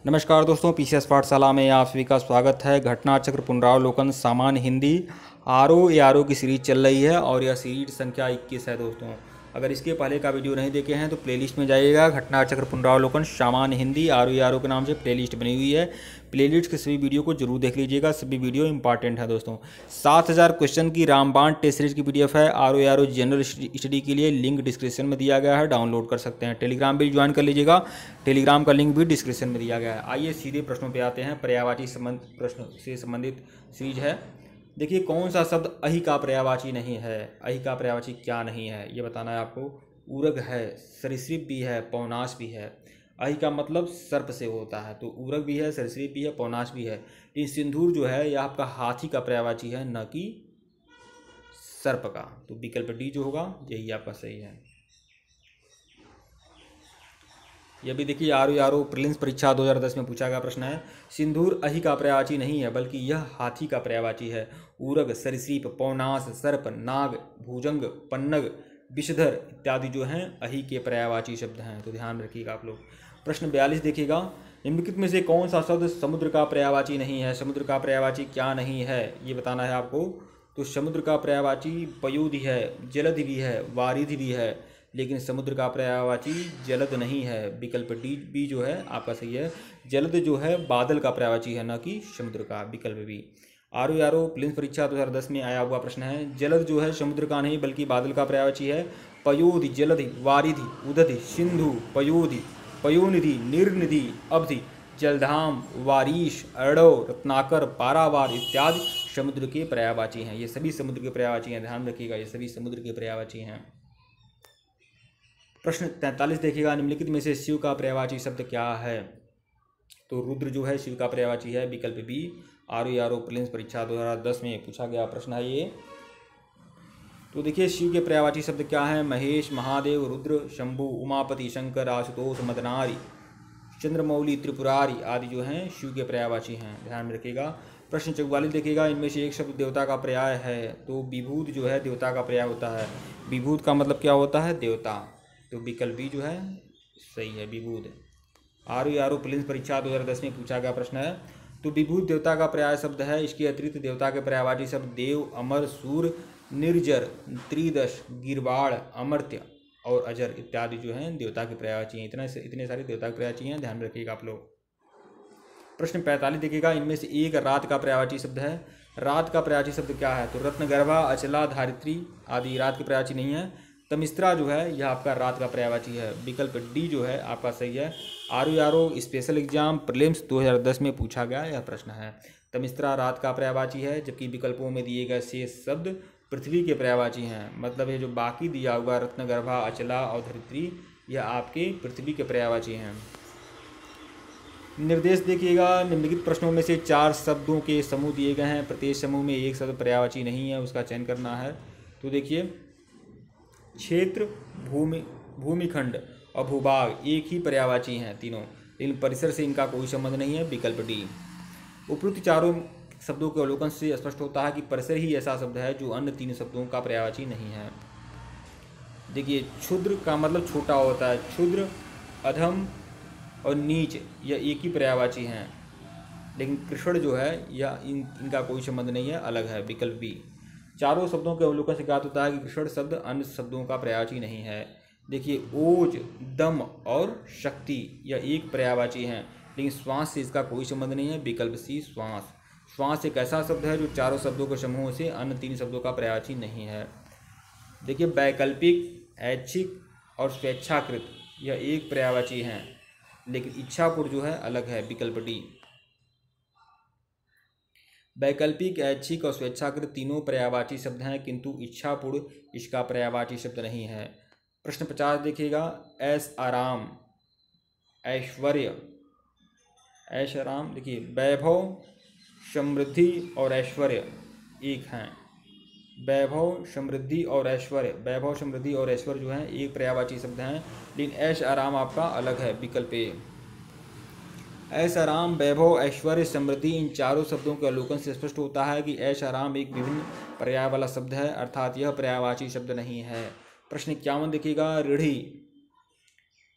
नमस्कार दोस्तों, पीसीएस पाठशाला में आप सभी का स्वागत है। घटना चक्र पुनरावलोकन सामान्य हिंदी आरओ की सीरीज चल रही है और यह सीरीज संख्या 21 है दोस्तों। अगर इसके पहले का वीडियो नहीं देखे हैं तो प्लेलिस्ट में जाइएगा। घटना चक्र पुनरावलोकन सामान्य हिंदी आरओ के नाम से प्लेलिस्ट बनी हुई है। प्लेलिस्ट के सभी वीडियो को जरूर देख लीजिएगा, सभी वीडियो इंपॉर्टेंट है दोस्तों। 7000 क्वेश्चन की रामबाण टेस्ट सीरीज की पीडीएफ है आरओ जनरल स्टडी के लिए। लिंक डिस्क्रिप्शन में दिया गया है, डाउनलोड कर सकते हैं। टेलीग्राम भी ज्वाइन कर लीजिएगा, टेलीग्राम का लिंक भी डिस्क्रिप्शन में दिया गया है। आइए सीधे प्रश्नों पे आते हैं। पर्यायवाची प्रश्न से संबंधित सीरीज है। देखिए, कौन सा शब्द अहि का पर्यायवाची नहीं है? अहि का पर्यायवाची क्या नहीं है ये बताना है आपको। उरग है, सरीसृप भी है, पौनाश भी है। अहि का मतलब सर्प से होता है, तो उरग भी है, सरीसृप भी है, पौनाश भी है। लेकिन सिंदूर जो है यह आपका हाथी का पर्यायवाची है, न कि सर्प का। तो विकल्प डी जो होगा यही आपका सही है। यह भी देखिए आरओ प्रीलिम्स परीक्षा 2010 में पूछा गया प्रश्न है। सिंदूर अहि का पर्यायवाची नहीं है, बल्कि यह हाथी का पर्यायवाची है। उरग, सरीसृप, पौनाश, सर्प, नाग, भुजंग, पन्नग, विषधर इत्यादि जो हैं अहि के पर्यायवाची शब्द हैं, तो ध्यान रखिएगा आप लोग। प्रश्न 42 देखिएगा। निम्नलिखित में से कौन सा शब्द समुद्र का पर्यायवाची नहीं है? समुद्र का पर्यायवाची क्या नहीं है ये बताना है आपको। तो समुद्र का पर्यायवाची पयोधि है, जलधि भी है, वारिधि भी है, लेकिन समुद्र का पर्यायवाची जलद नहीं है। विकल्प डी बी जो है आपका सही है। जलद जो है बादल का पर्यायवाची है, न कि समुद्र का। विकल्प बी। आरओ प्रीलिम्स परीक्षा 2010 में आया हुआ प्रश्न है। जलद जो है समुद्र का नहीं बल्कि बादल का पर्यायवाची है। पयोधि, जलधि, वारिधि, उदधि, सिंधु, पयोधि, पयोनिधि, निर्निधि, अवधि, जलधाम, वारीश, अरडो, रत्नाकर, पारावार इत्यादि समुद्र के पर्यायवाची हैं। ये सभी समुद्र के पर्यायवाची हैं, ध्यान रखिएगा, ये सभी समुद्र के पर्यायवाची हैं। प्रश्न 43 देखिएगा। निम्नलिखित में से शिव का पर्यायवाची शब्द क्या है? तो रुद्र जो है शिव का पर्यायवाची है। विकल्प बी। आरओ प्रीलिम्स परीक्षा 2010 में पूछा गया प्रश्न है ये। तो देखिए, शिव के पर्यायवाची शब्द क्या है? महेश, महादेव, रुद्र, शंभु, उमापति, शंकर, आशुतोष, मदनारी, चंद्रमौली, त्रिपुरारी आदि जो हैं शिव के पर्यायवाची हैं, ध्यान में रखिएगा। प्रश्न 44 देखिएगा। इनमें से एक शब्द देवता का पर्याय है। तो विभूत जो है देवता का पर्याय होता है। विभूत का मतलब क्या होता है? देवता। तो विकल्प बी जो है सही है, विभूत। आरओ प्रीलिम्स परीक्षा 2010 में पूछा गया प्रश्न है। तो विभूत देवता का पर्याय शब्द है। इसके अतिरिक्त देवता के पर्यायवाची शब्द देव, अमर, सूर, निर्जर, त्रिदश, गिरवाड़, अमर्त्य और अजर इत्यादि जो हैं देवता के पर्यायवाची हैं। इतने सारे देवता के पर्यायवाची हैं, ध्यान रखिएगा आप लोग। प्रश्न 45 देखिएगा। इनमें से एक रात का पर्यायवाची शब्द है। रात का पर्यायवाची शब्द क्या है? तो रत्नगर्भा, अचला, धारित्री आदि रात के पर्यायवाची नहीं है। तमिस्त्रा जो है यह आपका रात का पर्यायवाची है। विकल्प डी जो है आपका सही है। आरओ स्पेशल एग्जाम प्रीलिम्स 2010 में पूछा गया यह प्रश्न है। तमिस्त्रा रात का पर्यायवाची है, जबकि विकल्पों में दिए गए शेष शब्द पृथ्वी के पर्यायवाची हैं। मतलब ये जो बाकी दिया हुआ रत्नगर्भा, अचला और धरित्री यह आपके पृथ्वी के पर्यायवाची हैं। निर्देश देखिएगा। निम्नलिखित प्रश्नों में से 4 शब्दों के समूह दिए गए हैं। प्रत्येक समूह में एक शब्द पर्यायवाची नहीं है, उसका चयन करना है। तो देखिए, क्षेत्र, भूमिखंड और भूभाग एक ही पर्यायवाची हैं तीनों, लेकिन परिसर से इनका कोई संबंध नहीं है। विकल्प डी। उपरोक्त चारों शब्दों के अवलोकन से स्पष्ट होता है कि परिसर ही ऐसा शब्द है जो अन्य 3 शब्दों का पर्यायवाची नहीं है। देखिए, क्षुद्र का मतलब छोटा होता है। क्षुद्र, अधम और नीच यह एक ही पर्यायवाची हैं, लेकिन कृष्ण जो है यह इनका कोई संबंध नहीं है, अलग है। विकल्प बी। चारों शब्दों के अवलोकन से ज्ञात होता है कि कृष्ण शब्द अन्य शब्दों का पर्यायवाची नहीं है। देखिए, ओज, दम और शक्ति यह एक पर्यायवाची हैं, लेकिन श्वास से इसका कोई संबंध नहीं है। विकल्प सी, श्वास। श्वास एक ऐसा शब्द है जो चारों शब्दों के समूह से अन्य 3 शब्दों का पर्यायवाची नहीं है। देखिए, वैकल्पिक, ऐच्छिक और स्वेच्छाकृत यह एक पर्यायवाची हैं, लेकिन इच्छापुर जो है अलग है। विकल्प डी। वैकल्पिक, ऐच्छिक और स्वेच्छाकृत तीनों पर्यायवाची शब्द हैं, किंतु इच्छापुर इसका पर्यायवाची शब्द नहीं है। प्रश्न 50 देखिएगा। ऐश आराम, ऐश्वर्य, ऐश आराम, देखिए वैभव, समृद्धि और ऐश्वर्य एक हैं। वैभव, समृद्धि और ऐश्वर्य, वैभव, समृद्धि और ऐश्वर्य जो हैं एक पर्यायवाची शब्द हैं, लेकिन ऐश आराम आपका अलग है। विकल्प ए। ऐश आराम, वैभव, ऐश्वर्य, समृद्धि इन चारों शब्दों के अवलोकन से स्पष्ट होता है कि ऐश आराम एक विभिन्न पर्याय वाला शब्द है, अर्थात यह पर्यायवाची शब्द नहीं है। प्रश्न 51 देखिएगा। ऋणी,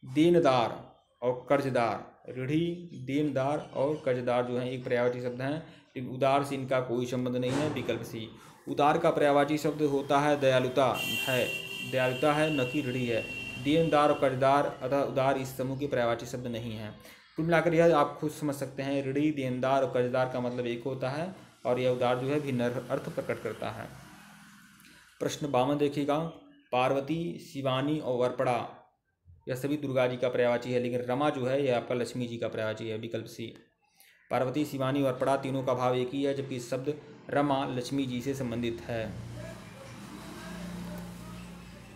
देनदार और कर्जदार ऋणी, देनदार और कर्जदार जो हैं एक पर्यायवाची शब्द हैं, लेकिन उदार से इनका कोई संबंध नहीं है। विकल्प सी। उदार का पर्यायवाची शब्द होता है दयालुता है न कि ऋणी है। देनदार और कर्जदार अतः उदार इस समूह के पर्यायवाची शब्द नहीं हैं। कुल मिलाकर यह आप खुद समझ सकते हैं, ऋणी, देनदार और कर्जदार का मतलब एक होता है और यह उदार जो है भिन्न अर्थ प्रकट करता है। प्रश्न 52 देखिएगा। पार्वती, शिवानी और वर्पड़ा यह सभी दुर्गा जी का पर्यायवाची है, लेकिन रमा जो है यह आपका लक्ष्मी जी का पर्यायवाची है। विकल्प सी। पार्वती, शिवानी और वर्पड़ा तीनों का भाव एक ही है, जबकि शब्द रमा लक्ष्मी जी से संबंधित है।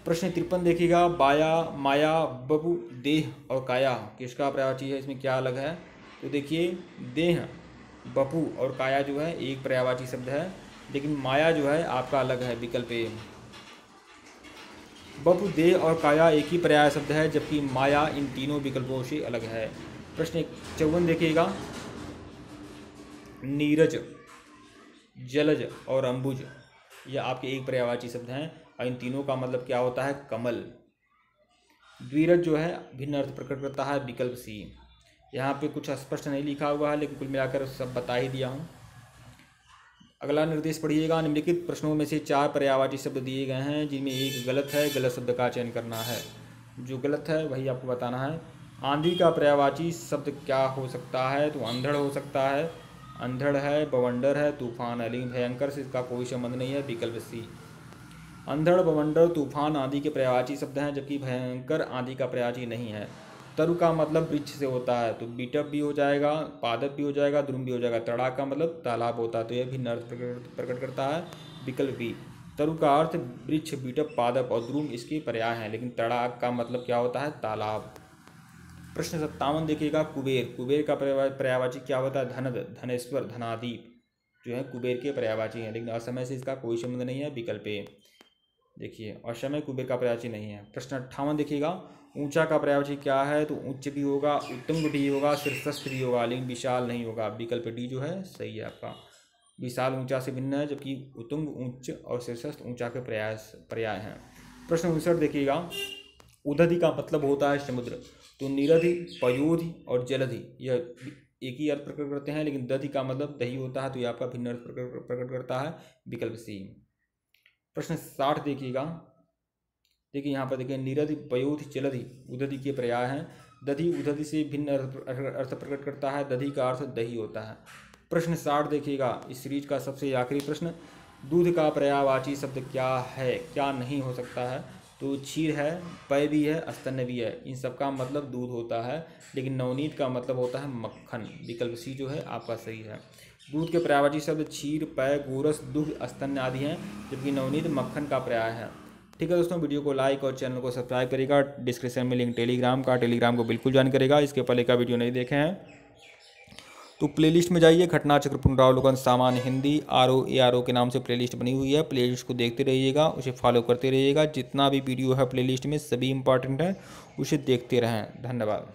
प्रश्न 53 देखिएगा। बाया, माया, बपू, देह और काया किसका पर्यायवाची है, इसमें क्या अलग है? तो देखिए, देह, बपू और काया जो है एक पर्यायवाची शब्द है, लेकिन माया जो है आपका अलग है। विकल्प ए। बपू, देह और काया एक ही पर्याय शब्द है, जबकि माया इन तीनों विकल्पों से अलग है। प्रश्न 54 देखिएगा। नीरज, जलज और अंबुज यह आपके एक पर्यायवाची शब्द हैं और इन तीनों का मतलब क्या होता है? कमल। द्विरज जो है भिन्न अर्थ प्रकट करता है। विकल्प सी। यहाँ पे कुछ स्पष्ट नहीं लिखा हुआ है, लेकिन कुल मिलाकर सब बता ही दिया हूँ। अगला निर्देश पढ़िएगा। निम्नलिखित प्रश्नों में से 4 पर्यायवाची शब्द दिए गए हैं, जिनमें एक गलत है। गलत शब्द का चयन करना है। जो गलत है वही आपको बताना है। आंधी का पर्यायवाची शब्द क्या हो सकता है? तो अंधड़ हो सकता है। अंधड़ है, बवंडर है, तूफान है, लेकिन भयंकर से इसका कोई संबंध नहीं है। विकल्प सी। अंधड़, बवंडर, तूफान आदि के पर्यायवाची शब्द हैं, जबकि भयंकर आदि का पर्यायवाची नहीं है। तरु का मतलब वृक्ष से होता है, तो बीटप भी हो जाएगा, पादप भी हो जाएगा, द्रुम भी हो जाएगा। तड़ा का मतलब तालाब होता है, तो यह भिन्न अर्थ प्रकट करता है। विकल्प बी। तरु का अर्थ वृक्ष, बीटप, पादप और द्रुम इसके पर्याय हैं, लेकिन तड़ाक का मतलब क्या होता है? तालाब। प्रश्न 57 देखिएगा। कुबेर, कुबेर का पर्यायवाची क्या होता है? धनद, धनेश्वर, धनादीप जो है कुबेर के पर्यायवाची हैं, लेकिन असमय से इसका कोई संबंध नहीं है। विकल्प ए। देखिए, असमय कुबेर का पर्यायवाची नहीं है। प्रश्न 58 देखिएगा। ऊंचा का पर्यायवाची क्या है? तो उच्च भी होगा, उत्तुंग भी होगा, शीर्षस्थ भी होगा, लेकिन विशाल नहीं होगा। विकल्प डी जो है सही है आपका। विशाल ऊंचा से भिन्न है, जबकि उत्तुंग उच्च और शीर्षस्थ ऊंचा के पर्याय हैं। प्रश्न 59 देखिएगा। उदधि का मतलब होता है समुद्र, तो निरधि, पयोधि और जलधि यह एक ही अर्थ प्रकट करते हैं, लेकिन दधि का मतलब दही होता है, तो यह आपका भिन्न अर्थ प्रकट करता है। विकल्प सी। प्रश्न 60 देखिएगा। देखिए यहाँ पर देखिए, निरधि, पयोधि, जलधि उदधि के पर्याय हैं। दधि उदधि से भिन्न अर्थ प्रकट करता है। दधि का अर्थ दही होता है। प्रश्न 60 देखिएगा। इस सीरीज का सबसे आखिरी प्रश्न। दूध का पर्यायवाची शब्द क्या है, क्या नहीं हो सकता है? तो क्षीर है, पेय भी है, स्तन्य भी है। इन सब का मतलब दूध होता है, लेकिन नवनीत का मतलब होता है मक्खन। विकल्प सी जो है आपका सही है। दूध के पर्यायवाची शब्द क्षीर, पेय, गोरस, दुग्ध, स्तन्य आदि हैं, जबकि नवनीत मक्खन का पर्याय है। ठीक है दोस्तों, वीडियो को लाइक और चैनल को सब्सक्राइब करेगा। डिस्क्रिप्शन में लिंक टेलीग्राम को बिल्कुल ज्वाइन करेगा। इसके पहले का वीडियो नहीं देखे हैं तो प्लेलिस्ट में जाइए। घटना चक्र, पुनरावलोकन, सामान्य हिंदी, RO के नाम से प्लेलिस्ट बनी हुई है। प्लेलिस्ट को देखते रहिएगा, उसे फॉलो करते रहिएगा। जितना भी वीडियो है प्लेलिस्ट में सभी इंपॉर्टेंट है, उसे देखते रहें। धन्यवाद।